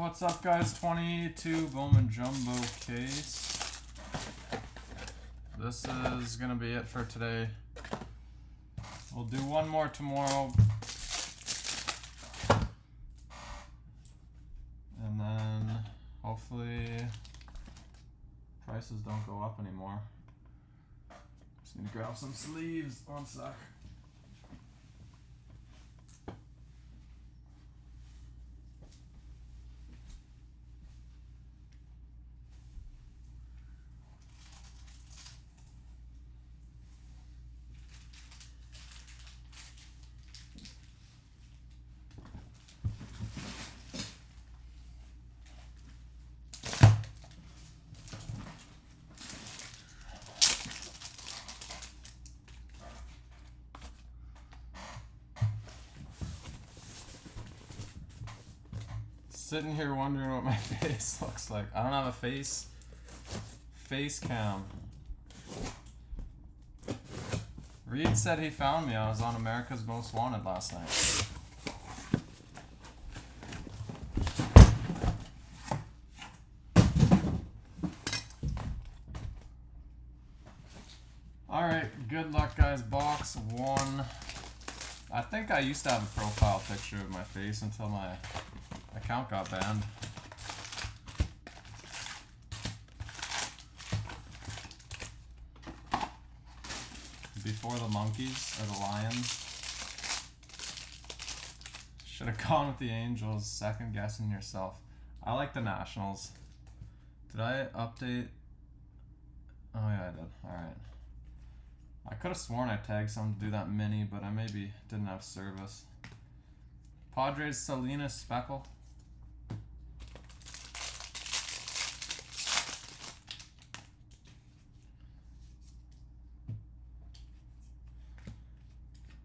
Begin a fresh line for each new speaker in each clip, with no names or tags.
What's up, guys? 22 Bowman Jumbo case. This is gonna be it for today. We'll do one more tomorrow. And then hopefully prices don't go up anymore. Just need to grab some sleeves. One sec. Sitting here wondering what my face looks like. I don't have a face cam. Reed said he found me. I was on America's Most Wanted last night. Alright, good luck, guys. Box 1. I think I used to have a profile picture of my face until my account got banned. Before the monkeys or the lions. Should have gone with the Angels. Second guessing yourself. I like the Nationals. Did I update? Oh yeah, I did. Alright. I could have sworn I tagged someone to do that mini, but I maybe didn't have service. Padres Salinas Speckle.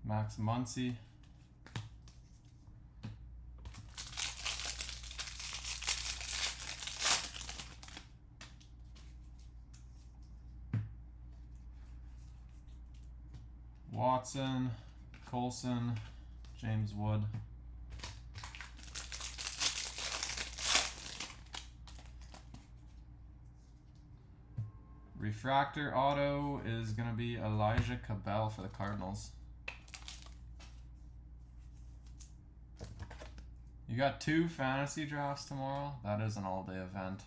Max Muncy. Watson, Colson, James Wood. Refractor auto is going to be Elijah Cabell for the Cardinals. You got 2 fantasy drafts tomorrow? That is an all-day event.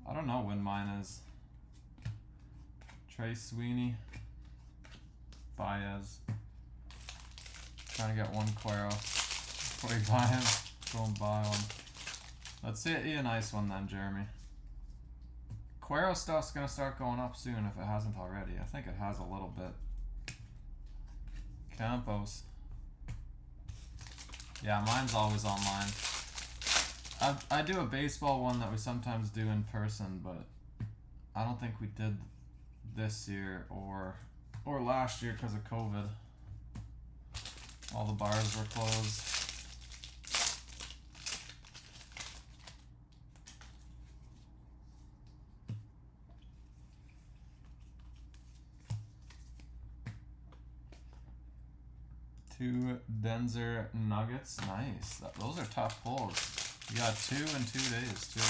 I don't know when mine is. Trey Sweeney. Baez. Trying to get one Cuero before you buy him. Go and buy one. Let's see a nice one then, Jeremy. Cuero stuff's going to start going up soon if it hasn't already. I think it has a little bit. Campos. Yeah, mine's always online. I do a baseball one that we sometimes do in person, but I don't think we did this year or last year because of COVID. All the bars were closed. Two Denzer Nuggets. Nice. Those are tough pulls. You got 2 in 2 days, too.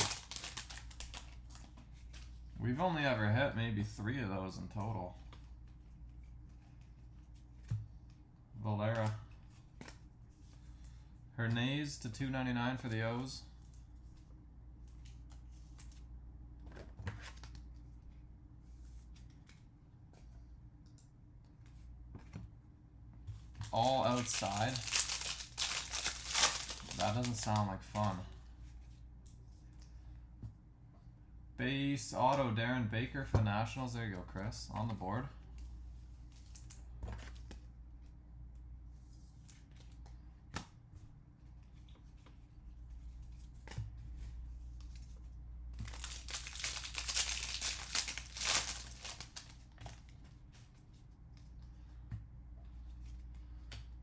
We've only ever hit maybe 3 of those in total. Valera. Hernandez to 299 for the O's. All outside. That doesn't sound like fun. Base auto Darren Baker for the Nationals. There you go, Chris. On the board.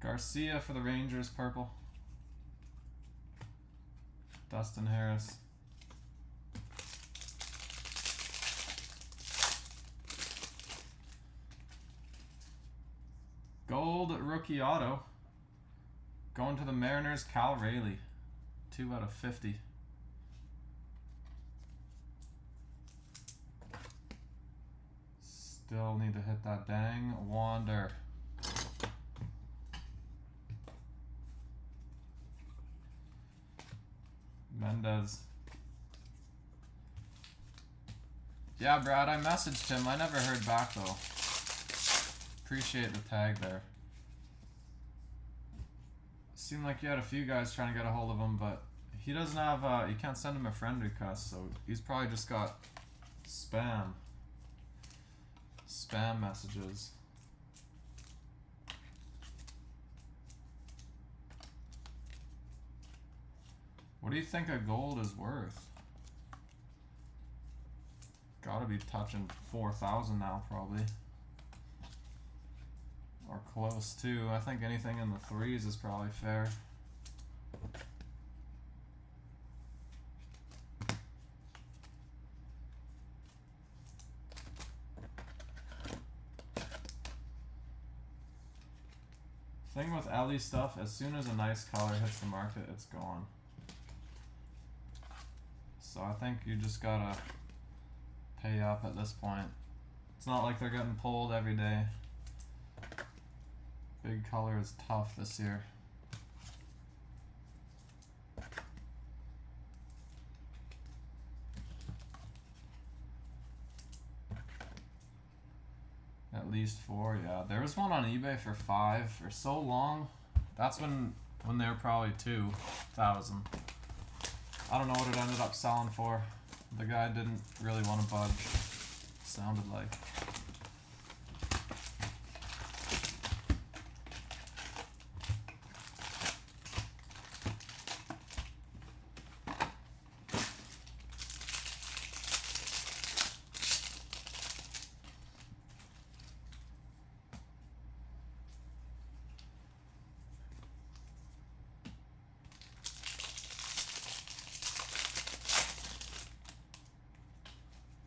Garcia for the Rangers, purple. Dustin Harris. Gold rookie auto. Going to the Mariners, Cal Raleigh. 2 out of 50. Still need to hit that dang Wander. Mendez. Yeah, Brad, I messaged him. I never heard back though. Appreciate the tag there. Seemed like you had a few guys trying to get a hold of him, but he doesn't have, you can't send him a friend request, so he's probably just got spam messages. What do you think a gold is worth? Gotta be touching 4,000 now, probably. Or close to. I think anything in the threes is probably fair. Thing with Ellie stuff, as soon as a nice color hits the market, it's gone. So I think you just gotta pay up at this point. It's not like they're getting pulled every day. Big color is tough this year. At least 4, yeah. There was one on eBay for 5 for so long. That's when they were probably 2,000. I don't know what it ended up selling for. The guy didn't really want to budge. Sounded like.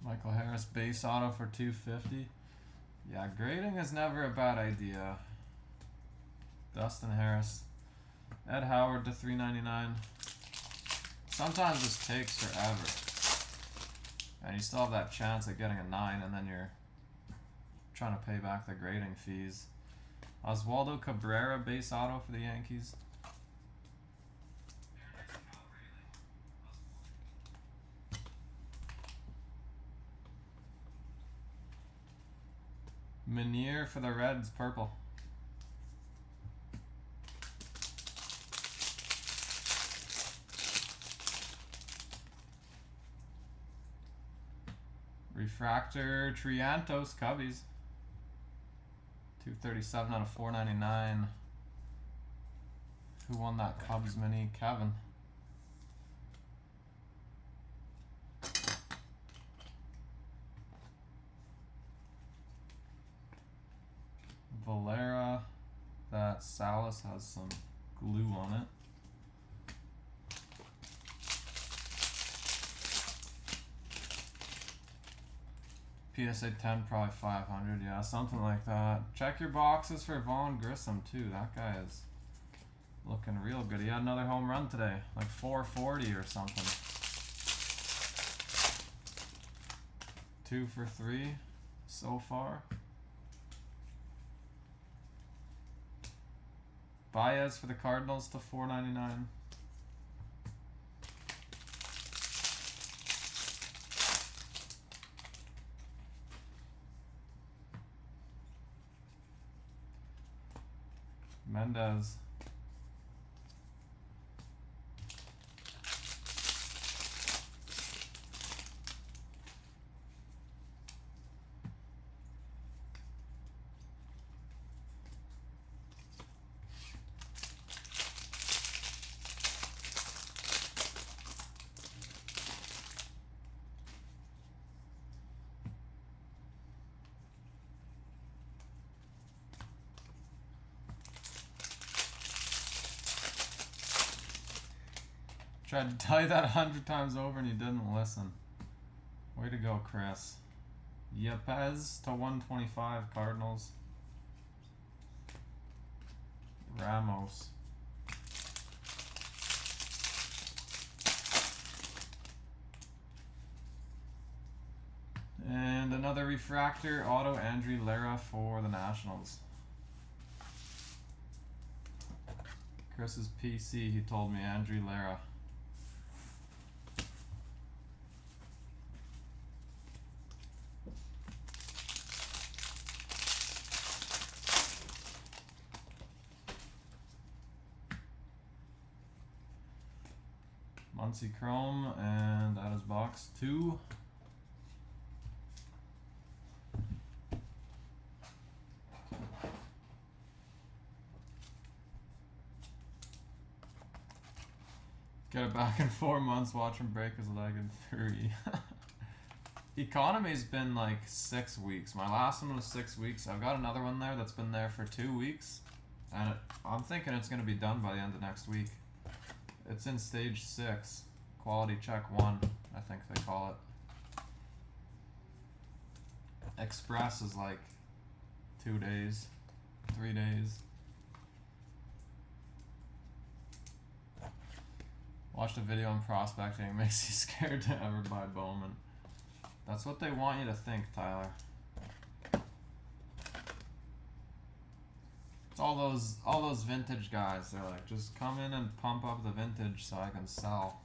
Michael Harris base auto for 250. Yeah, grading is never a bad idea. Dustin Harris. Ed Howard to 399. Sometimes this takes forever. And you still have that chance at getting a 9 and then you're trying to pay back the grading fees. Oswaldo Cabrera base auto for the Yankees. Meneer for the Reds, purple. Refractor Triantos, Cubbies. 237 out of 499. Who won that Cubs mini? Kevin. Valera, that Salas has some glue on it. PSA 10 probably 500, yeah, something like that. Check your boxes for Vaughn Grissom too. That guy is looking real good. He had another home run today, like 440 or something. 2 for 3 so far. Baez for the Cardinals to 499. Mendez. Tried to tell you that 100 times over and you didn't listen. Way to go, Chris. Yepez to 125, Cardinals. Ramos. And another refractor auto, Andry Lara for the Nationals. Chris's PC, he told me Andry Lara. Muncy Chrome, and that is box 2. Get it back in 4 months, watch him break his leg in 3. Economy's been like 6 weeks. My last one was 6 weeks. I've got another one there that's been there for 2 weeks. And I'm thinking it's going to be done by the end of next week. It's in stage 6. Quality check 1, I think they call it. Express is like 2 days, 3 days. Watched a video on prospecting, it makes you scared to ever buy Bowman. That's what they want you to think, Tyler. It's all those vintage guys. They're like, just come in and pump up the vintage so I can sell.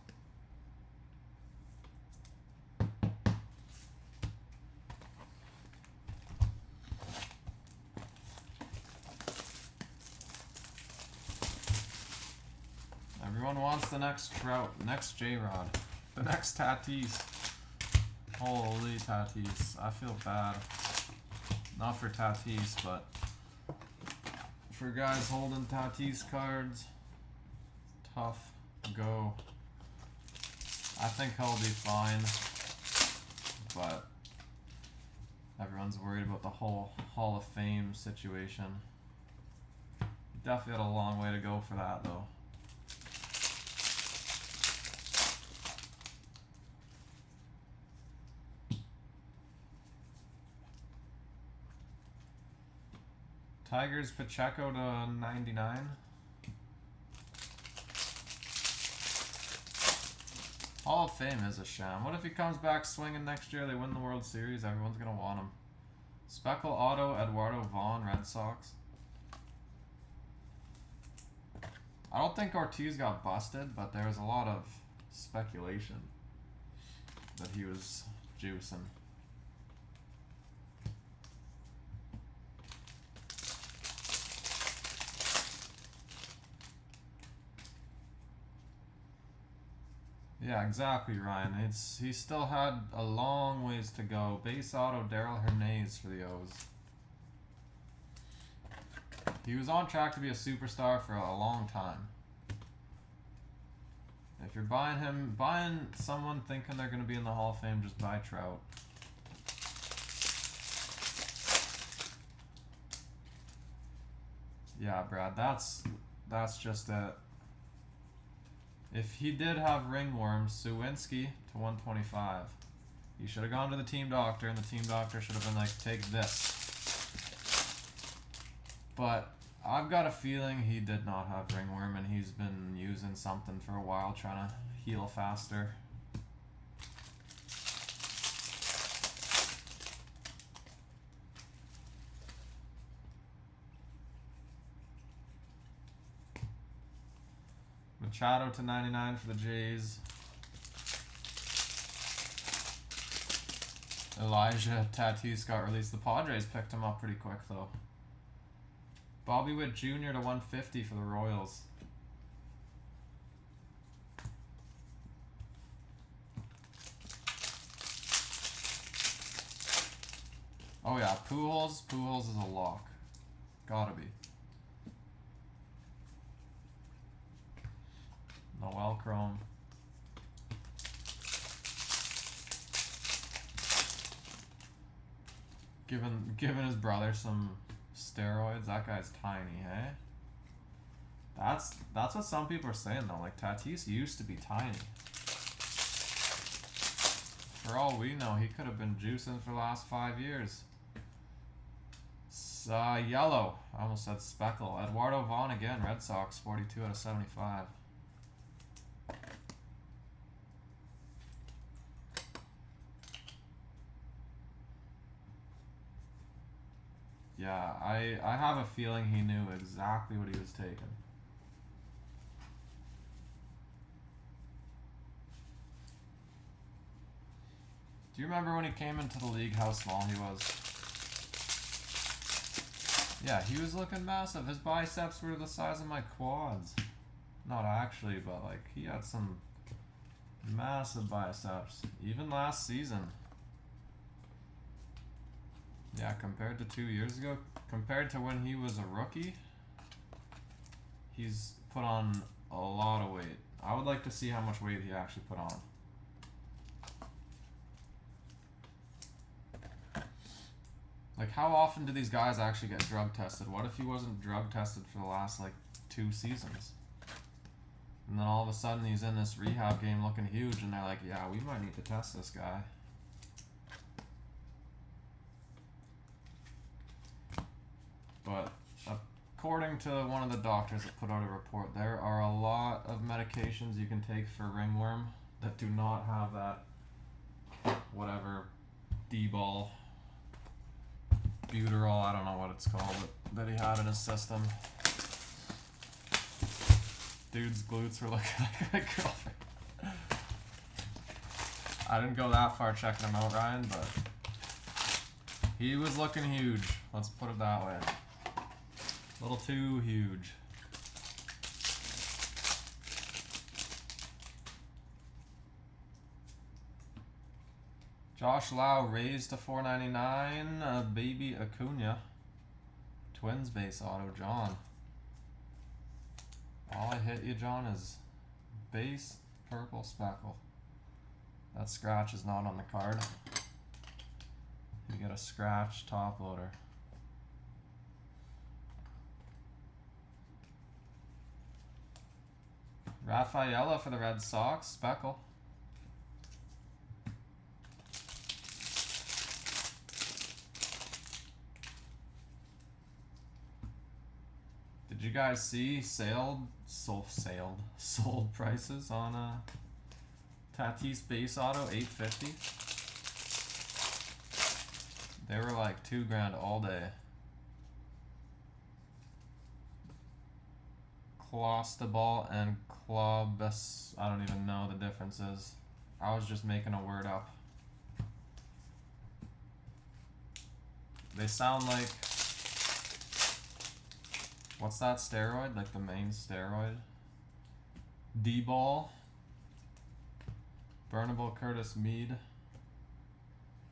Everyone wants the next Trout, next J-Rod, the next Tatis. Holy Tatis. I feel bad. Not for Tatis, but for guys holding Tatis cards. Tough go. I think he'll be fine, but everyone's worried about the whole Hall of Fame situation. Definitely had a long way to go for that, though. Tigers Pacheco to 99. Hall of Fame is a sham. What if he comes back swinging next year, they win the World Series, everyone's going to want him. Speckle auto, Eduardo Vaughn, Red Sox. I don't think Ortiz got busted, but there was a lot of speculation that he was juicing. Yeah, exactly, Ryan. He still had a long ways to go. Base auto, Daryl Hernandez for the O's. He was on track to be a superstar for a long time. If you're buying someone thinking they're going to be in the Hall of Fame, just buy Trout. Yeah, Brad, that's just it. If he did have ringworm, Suwinski to 125. He should have gone to the team doctor, and the team doctor should have been like, take this. But I've got a feeling he did not have ringworm, and he's been using something for a while, trying to heal faster. Machado to 99 for the Jays. Elijah Tatis got released. The Padres picked him up pretty quick, though. Bobby Witt Jr. to 150 for the Royals. Oh yeah, Pujols. Pujols is a lock. Gotta be. Noel Chrome. Giving his brother some steroids. That guy's tiny, hey? That's what some people are saying though. Like Tatis used to be tiny. For all we know, he could have been juicing for the last 5 years. Yellow. I almost said speckle. Eduardo Vaughn again. Red Sox. 42 out of 75. Yeah, I have a feeling he knew exactly what he was taking. Do you remember when he came into the league how small he was? Yeah, he was looking massive. His biceps were the size of my quads. Not actually, but like he had some massive biceps. Even last season. Yeah, compared to 2 years ago, compared to when he was a rookie, he's put on a lot of weight. I would like to see how much weight he actually put on. Like, how often do these guys actually get drug tested? What if he wasn't drug tested for the last, like, 2 seasons? And then all of a sudden he's in this rehab game looking huge, and they're like, yeah, we might need to test this guy. But according to one of the doctors that put out a report, there are a lot of medications you can take for ringworm that do not have that, whatever, D-ball, Buterol, I don't know what it's called, that he had in his system. Dude's glutes were looking like a girlfriend. I didn't go that far checking him out, Ryan, but he was looking huge. Let's put it that way. A little too huge. Josh Lau raised to 499. Baby Acuna. Twins base auto, John. All I hit you, John, is base purple speckle. That scratch is not on the card. You get a scratch top loader. Rafaela for the Red Sox, speckle. Did you guys see sold prices on Tatis base auto 850? They were like $2,000 all day. Clostebol and Clobus, I don't even know the differences. I was just making a word up. They sound like, what's that steroid? Like the main steroid? D-ball. Burnable Curtis Mead.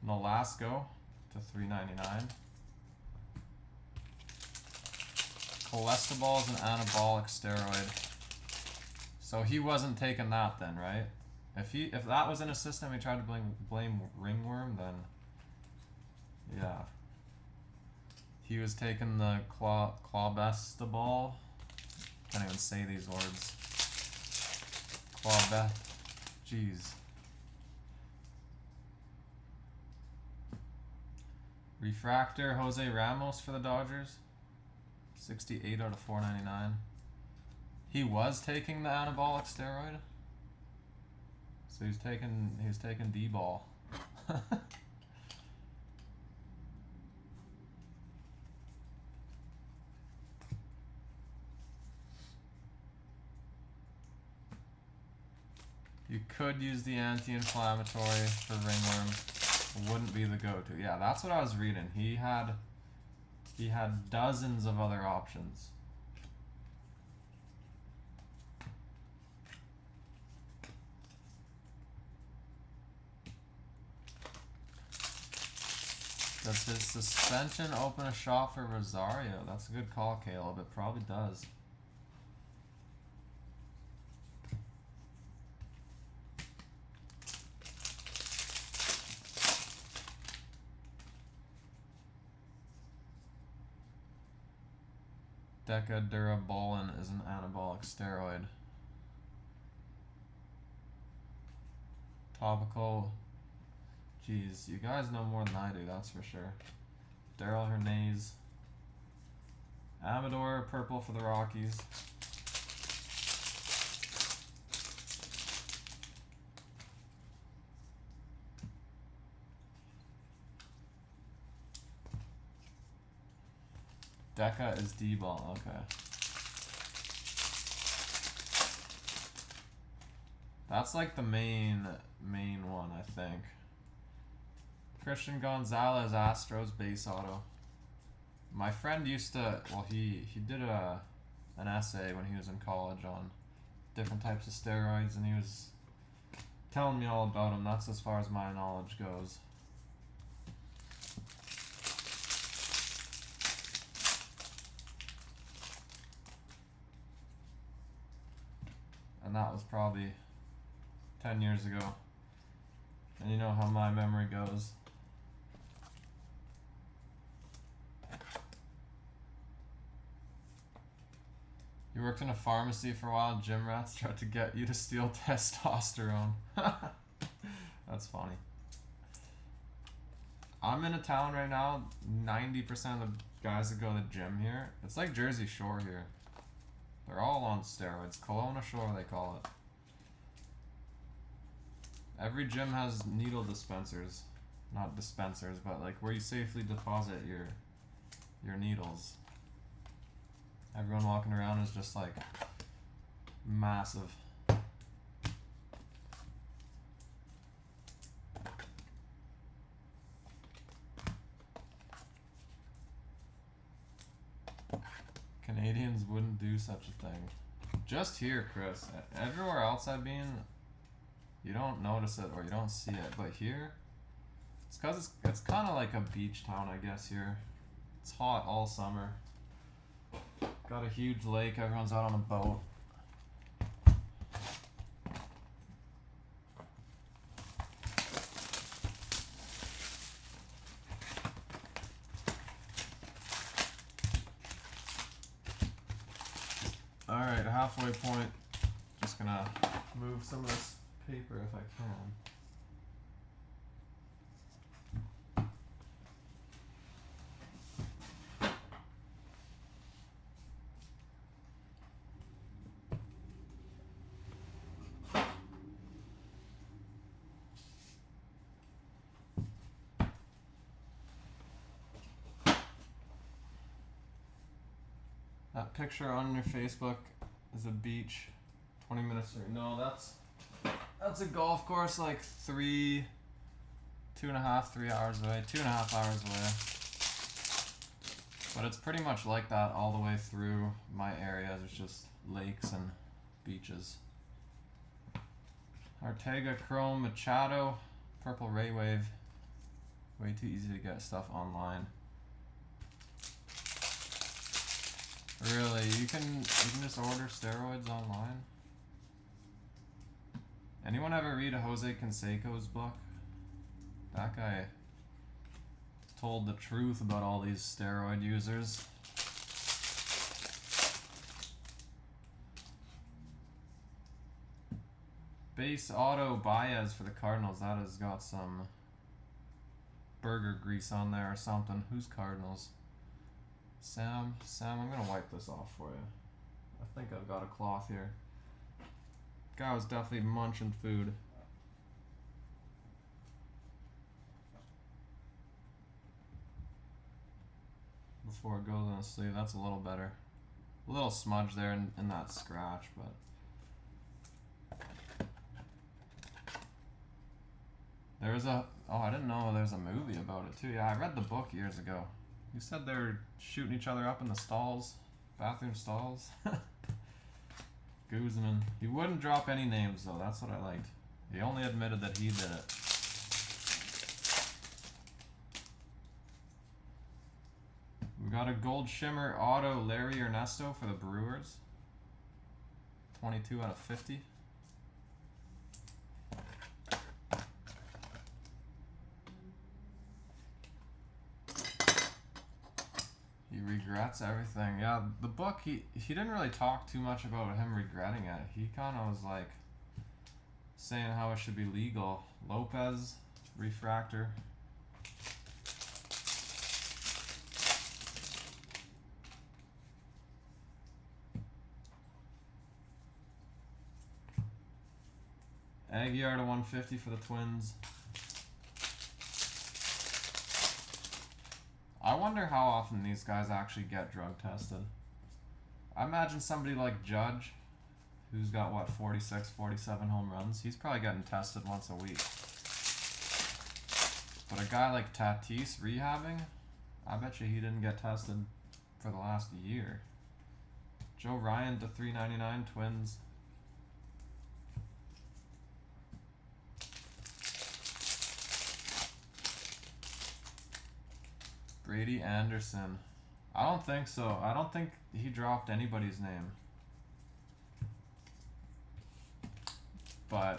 Nolasco to $3.99. Cholestebol is an anabolic steroid. So he wasn't taking that then, right? If that was in a system he tried to blame ringworm, then yeah. He was taking the clobestebol. Can't even say these words. Jeez. Refractor Jose Ramos for the Dodgers. 68 out of 499. He was taking the anabolic steroid. So he's taking D-ball. You could use the anti-inflammatory for ringworm. Wouldn't be the go-to. Yeah, that's what I was reading. He had dozens of other options. Does his suspension open a shot for Rosario? That's a good call, Caleb. It probably does. Decadurabolin is an anabolic steroid. Topical. Jeez, you guys know more than I do, that's for sure. Daryl Hernandez. Amador, purple for the Rockies. Deca is D-ball, okay. That's like the main one, I think. Christian Gonzalez, Astros base auto. My friend used to, well, he did an essay when he was in college on different types of steroids, and he was telling me all about them. That's as far as my knowledge goes. And that was probably 10 years ago. And you know how my memory goes. You worked in a pharmacy for a while, gym rats tried to get you to steal testosterone. That's funny. I'm in a town right now, 90% of the guys that go to the gym here, it's like Jersey Shore here. They're all on steroids. Kelowna Shore, they call it. Every gym has needle dispensers. Not dispensers, but like where you safely deposit your needles. Everyone walking around is just like massive. Canadians wouldn't do such a thing. Just here, Chris. Everywhere else I've been, you don't notice it or you don't see it, but here, it's because it's kind of like a beach town, I guess. Here, it's hot all summer. Got a huge lake. Everyone's out on a boat. All right, halfway point. Just gonna move some of this paper if I can. That picture on your Facebook is a beach. 20 minutes. No, that's a golf course like 3 hours away. 2.5 hours away. But it's pretty much like that all the way through my area. There's just lakes and beaches. Ortega, Chrome, Machado, Purple Ray Wave. Way too easy to get stuff online. Really, you can just order steroids online? Anyone ever read Jose Canseco's book? That guy told the truth about all these steroid users. Base auto Baez for the Cardinals. That has got some burger grease on there or something. Who's Cardinals? Sam, I'm gonna wipe this off for you. I think I've got a cloth here. Guy was definitely munching food. Before it goes in the sleeve, that's a little better. A little smudge there in that scratch, but there's a, oh, I didn't know there's a movie about it too. Yeah, I read the book years ago. You said they were shooting each other up in the stalls, bathroom stalls. Guzman. He wouldn't drop any names though, that's what I liked. He only admitted that he did it. We got a gold shimmer auto Larry Ernesto for the Brewers. 22 out of 50. He regrets everything. Yeah, the book, he didn't really talk too much about him regretting it. He kind of was like saying how it should be legal. Lopez, refractor. Aguiar to 150 for the Twins. I wonder how often these guys actually get drug tested. I imagine somebody like Judge, who's got what, 46, 47 home runs, he's probably getting tested once a week. But a guy like Tatis rehabbing, I bet you he didn't get tested for the last year. Joe Ryan to 399 Twins. Brady Anderson. I don't think so. I don't think he dropped anybody's name. But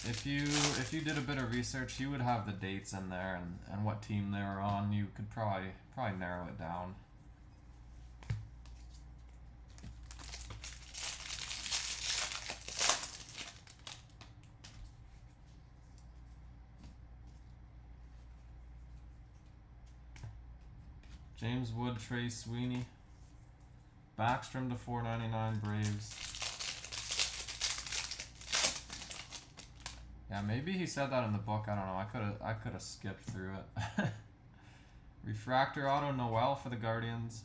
if you did a bit of research, you would have the dates in there and what team they were on. You could probably narrow it down. James Wood, Trey Sweeney. Backstrom to 499 Braves. Yeah, maybe he said that in the book. I don't know. I could have skipped through it. Refractor auto Noel for the Guardians.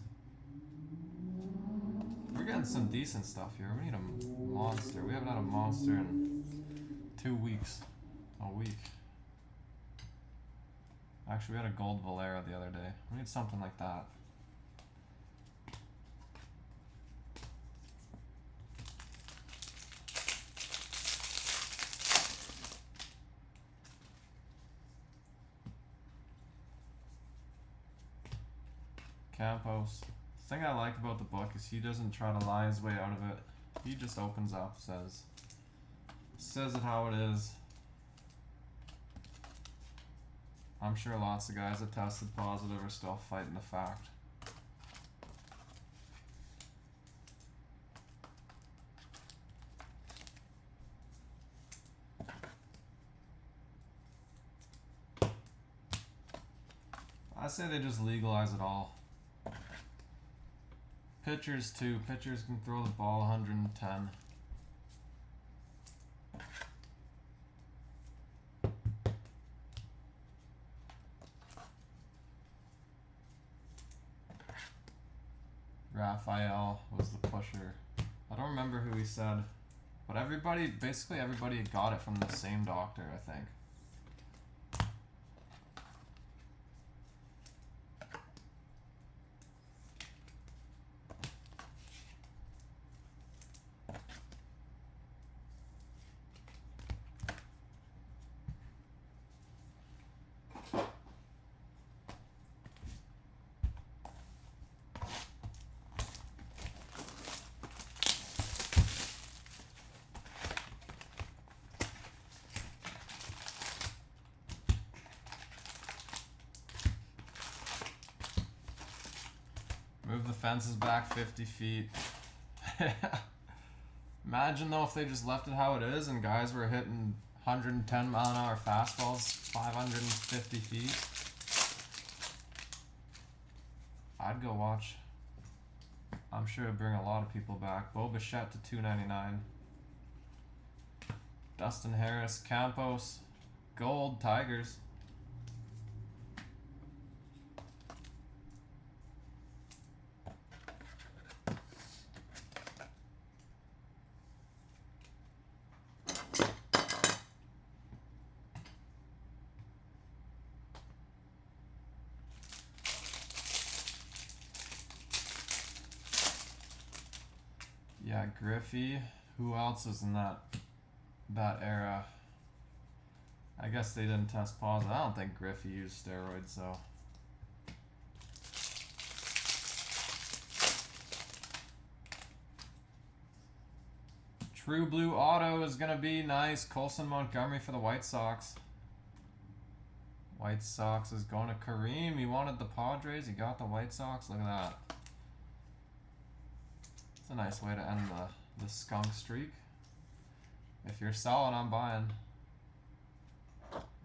We're getting some decent stuff here. We need a monster. We haven't had a monster in 2 weeks. A week. Actually, we had a gold Valera the other day. We need something like that. Campos. The thing I like about the book is he doesn't try to lie his way out of it. He just opens up, says it how it is. I'm sure lots of guys that tested positive are still fighting the fact. I say they just legalize it all. Pitchers too. Pitchers can throw the ball 110. Raphael was the pusher. I don't remember who he said, but basically everybody got it from the same doctor, I think. Move the fences back 50 feet. Imagine though if they just left it how it is and guys were hitting 110 mile an hour fastballs 550 feet. I'd go watch. I'm sure it'd bring a lot of people back. Bo Bichette to 299. Dustin Harris, Campos, gold, Tigers. Yeah, Griffey. Who else was in that era? I guess they didn't test positive. I don't think Griffey used steroids, so. True Blue Auto is gonna be nice. Colson Montgomery for the White Sox. White Sox is going to Kareem. He wanted the Padres. He got the White Sox. Look at that. It's a nice way to end the skunk streak. If you're selling, I'm buying.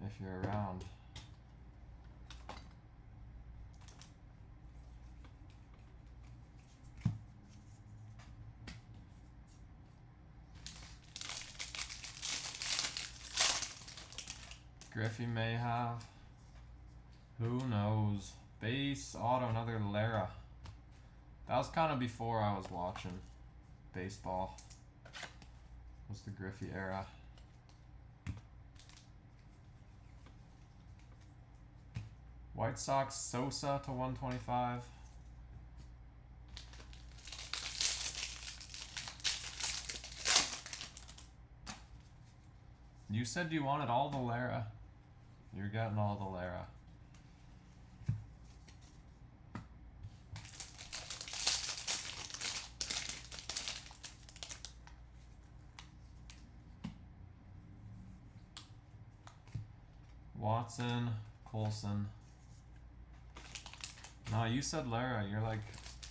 If you're around. Griffey may have. Who knows? Base auto, another Lara. That was kind of before I was watching baseball. Was the Griffey era. White Sox Sosa to 125. You said you wanted all the Lara. You're getting all the Lara. Watson, Colson. No, you said Lara. You're like,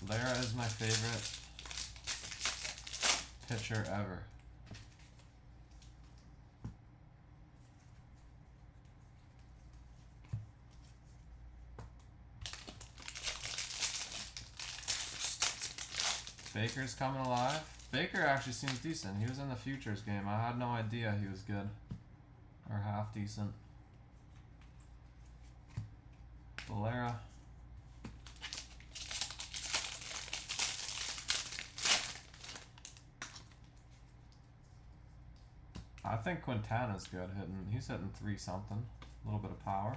Lara is my favorite pitcher ever. Baker's coming alive. Baker actually seems decent. He was in the futures game. I had no idea he was good. Or half decent. Valera. I think Quintana's good hitting. He's hitting 3 something. A little bit of power.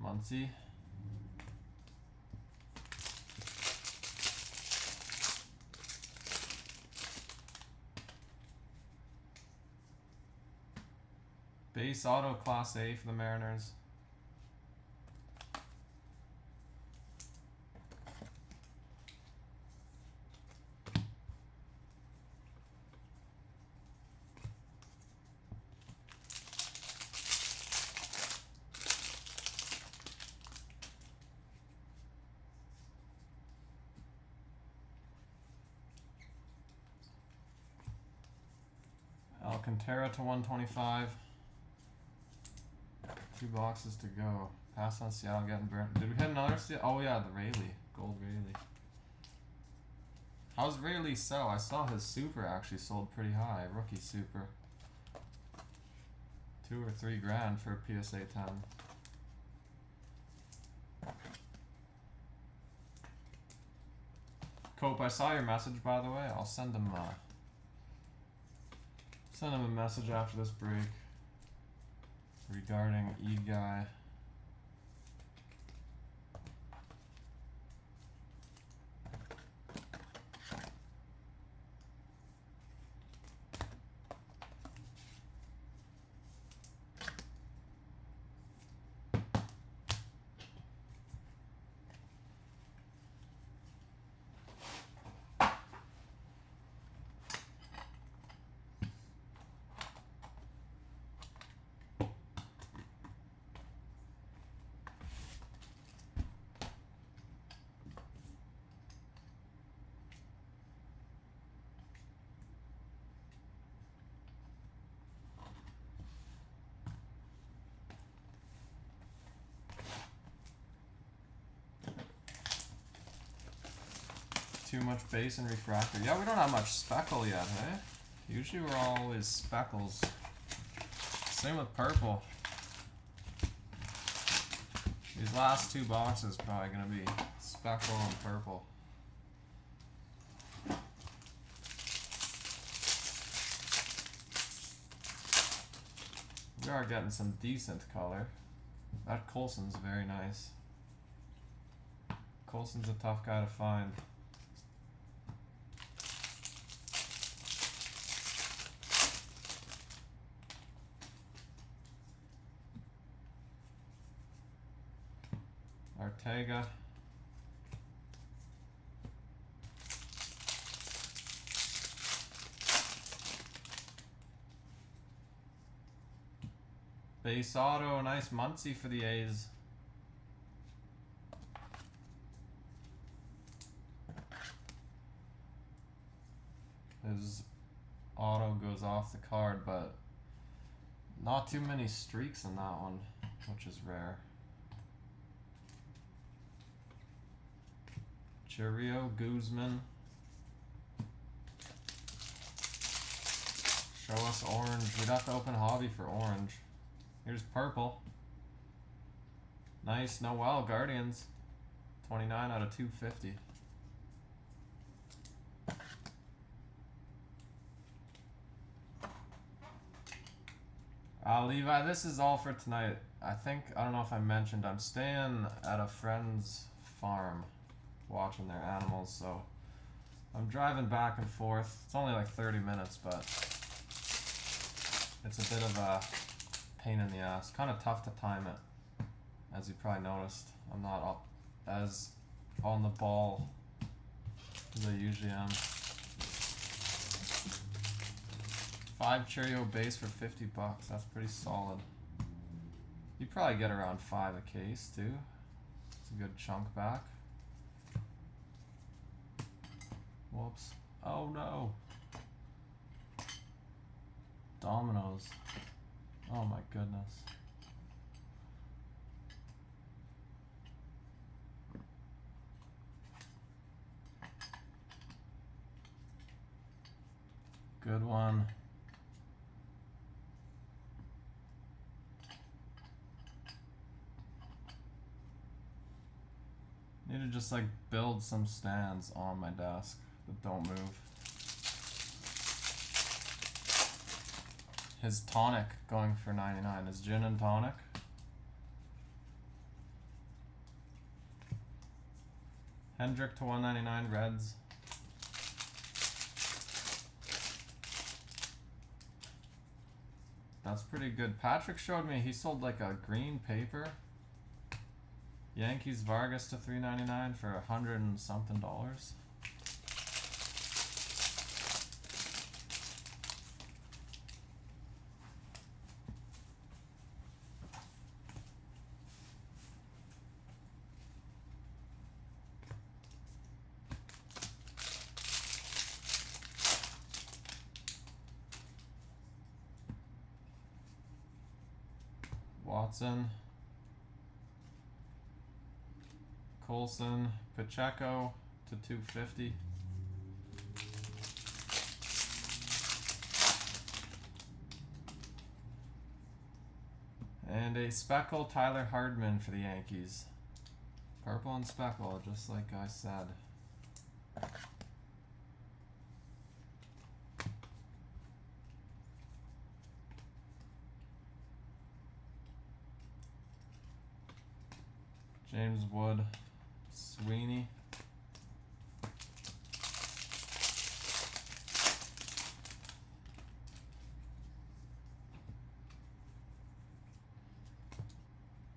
Muncy. Base auto Class A for the Mariners. Alcantara to 125. 2 boxes to go. Pass on Seattle getting burnt. Did we hit another Seattle? Oh yeah, the Rayleigh. Gold Rayleigh. How's Rayleigh sell? I saw his super actually sold pretty high. Rookie super. 2 or 3 grand for a PSA 10. Cope, I saw your message by the way. I'll send him a message after this break regarding E-Guy. Too much base and refractor. Yeah, we don't have much speckle yet, hey? Usually we're always speckles. Same with purple. These last 2 boxes probably gonna be speckle and purple. We are getting some decent color. That Colson's very nice. Colson's a tough guy to find. Ortega. Base auto, nice Muncy for the A's. His auto goes off the card, but not too many streaks in that one, which is rare. Chirrio Guzman. Show us orange. We'd have to open hobby for orange. Here's purple. Nice. Noel Guardians. 29 out of 250. Levi, this is all for tonight. I don't know if I mentioned, I'm staying at a friend's farm watching their animals, so I'm driving back and forth. It's only like 30 minutes, but it's a bit of a pain in the ass. Kind of tough to time it, as you probably noticed. I'm not as on the ball as I usually am. 5 Cheerio base for 50 bucks. That's pretty solid. You probably get around 5 a case too. It's a good chunk back. Whoops. Oh no. Dominoes. Oh my goodness. Good one. Need to just like build some stands on my desk that don't move. His tonic going for 99. His gin and tonic. Hendrick to 199 Reds. That's pretty good. Patrick showed me he sold like a green paper. Yankees Vargas to 399 for $100 and something. Watson, Colson, Pacheco to 250. And a speckle Tyler Hardman for the Yankees. Purple and speckle, just like I said. James Wood, Sweeney.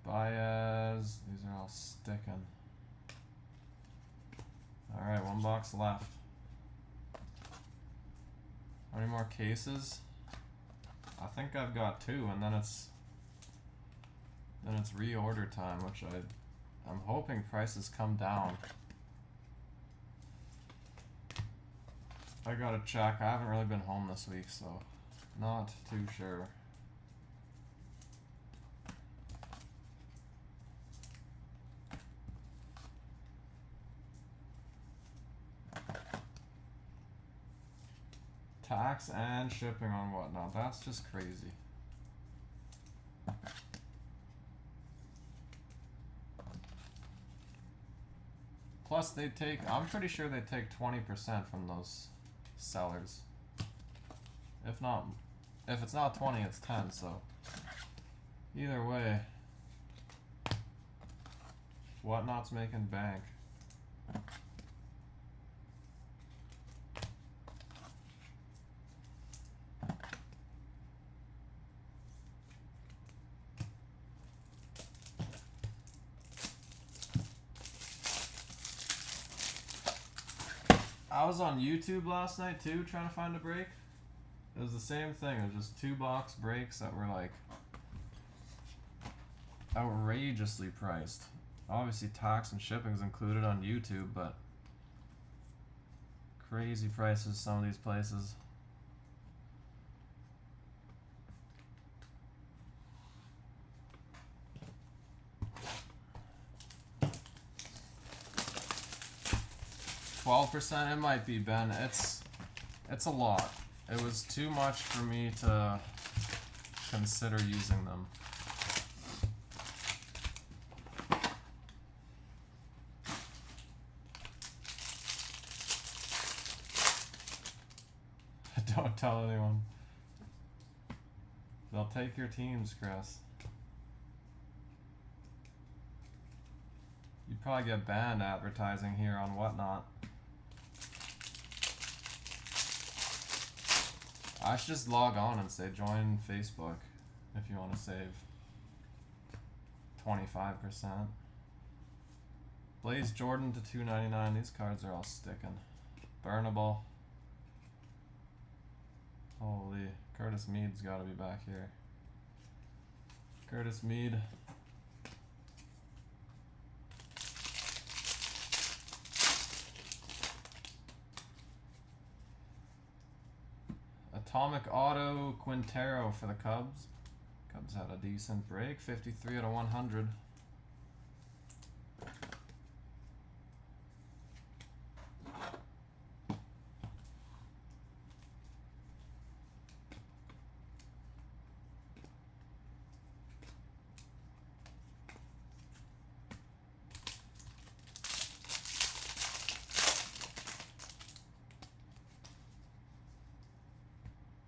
Baez, these are all sticking. Alright, 1 box left. How many more cases? I think I've got 2, and then it's reorder time, which I'm hoping prices come down. I gotta check. I haven't really been home this week, so not too sure. Tax and shipping on whatnot. That's just crazy. Plus they take, I'm pretty sure they take 20% from those sellers. If it's not 20, it's 10, so either way, whatnot's making bank. I was on YouTube last night too, trying to find a break. It was the same thing. It was just 2 box breaks that were like outrageously priced. Obviously tax and shipping's included on YouTube, but crazy prices some of these places. 12%? It might be, Ben. It's a lot. It was too much for me to consider using them. Don't tell anyone. They'll take your teams, Chris. You'd probably get banned advertising here on Whatnot. I should just log on and say join Facebook if you want to save 25%. Blaze Jordan to 299. These cards are all sticking. Burnable. Holy, Curtis Mead's got to be back here. Curtis Mead. Atomic Auto Quintero for the Cubs. Cubs had a decent break, 53 out of 100.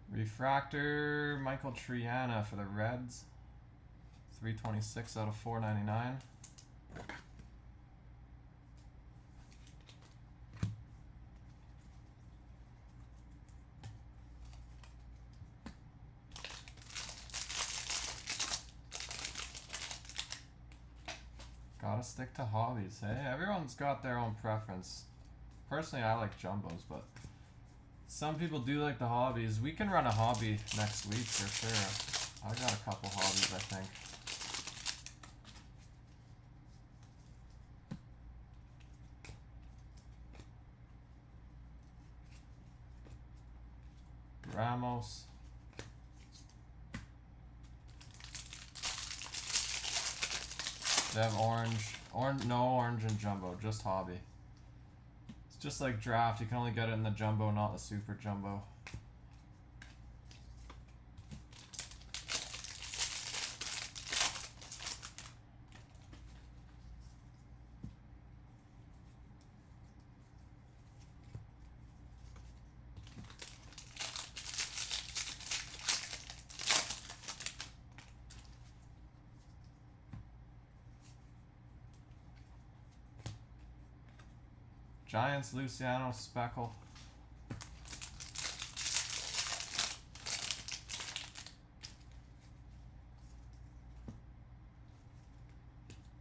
Refractor, Michael Triana for the Reds. 326 out of 499. Gotta stick to hobbies, hey? Everyone's got their own preference. Personally, I like jumbos, but some people do like the hobbies. We can run a hobby next week for sure. I got a couple hobbies, I think. Ramos. They have orange, no orange and jumbo, just hobby. It's just like draft, you can only get it in the jumbo, not the super jumbo. Giants, Luciano Speckle.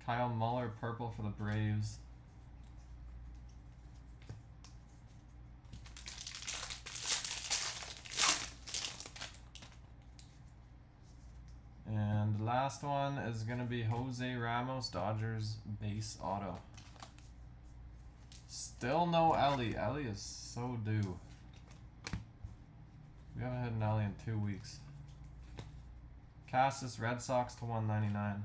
Kyle Muller, purple for the Braves. And the last one is going to be Jose Ramos, Dodgers base auto. Still no Ellie. Ellie is so due. We haven't had an Ellie in 2 weeks. Cassis, Red Sox to 199.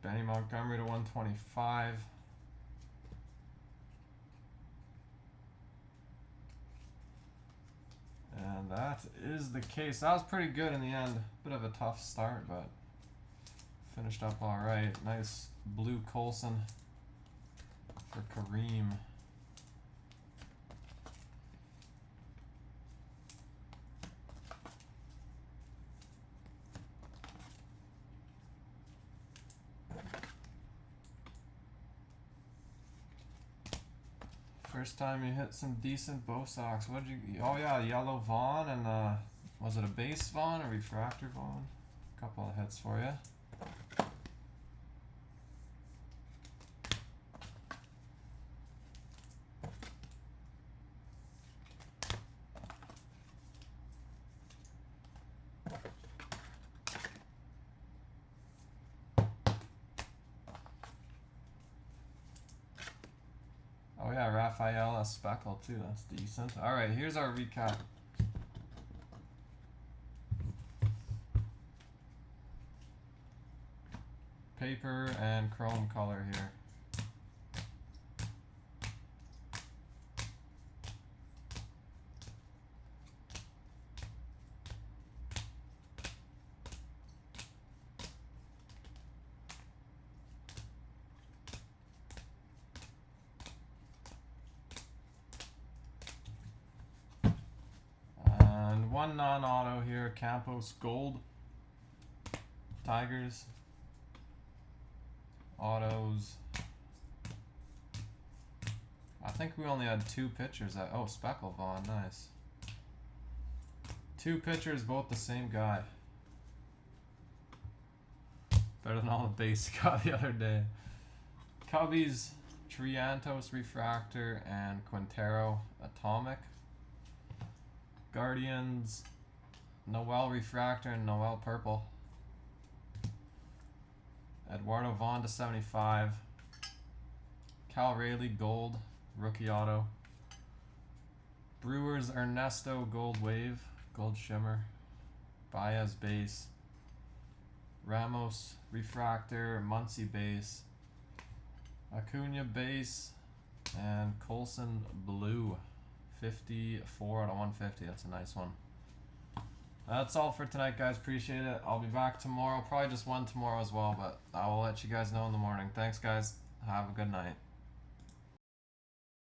Benny Montgomery to 125. And that is the case. That was pretty good in the end. Bit of a tough start, but finished up all right. Nice blue Coulson for Kareem. First time you hit some decent Bo Sox. What did you? Oh yeah, yellow Vaughn and was it a base Vaughn or refractor Vaughn? A couple of hits for you. Oh yeah, Rafael Speckle too, that's decent. Alright, here's our recap. paper and chrome color here. And one non-auto here, Campos Gold. Tigers. Autos. I think we only had 2 pitchers. Oh, Speckle Vaughn, nice. 2 pitchers, both the same guy. Better than all the base he got the other day. Cubbies, Triantos Refractor and Quintero Atomic. Guardians, Noel Refractor and Noel Purple. Eduardo Vaughn to 75. Cal Raleigh Gold, Rookie Auto. Brewers Ernesto Gold Wave, Gold Shimmer. Baez Base. Ramos Refractor, Muncy Base. Acuna Base. And Colson Blue. 54 out of 150. That's a nice one. That's all for tonight, guys. Appreciate it. I'll be back tomorrow. Probably just one tomorrow as well, but I will let you guys know in the morning. Thanks, guys. Have a good night.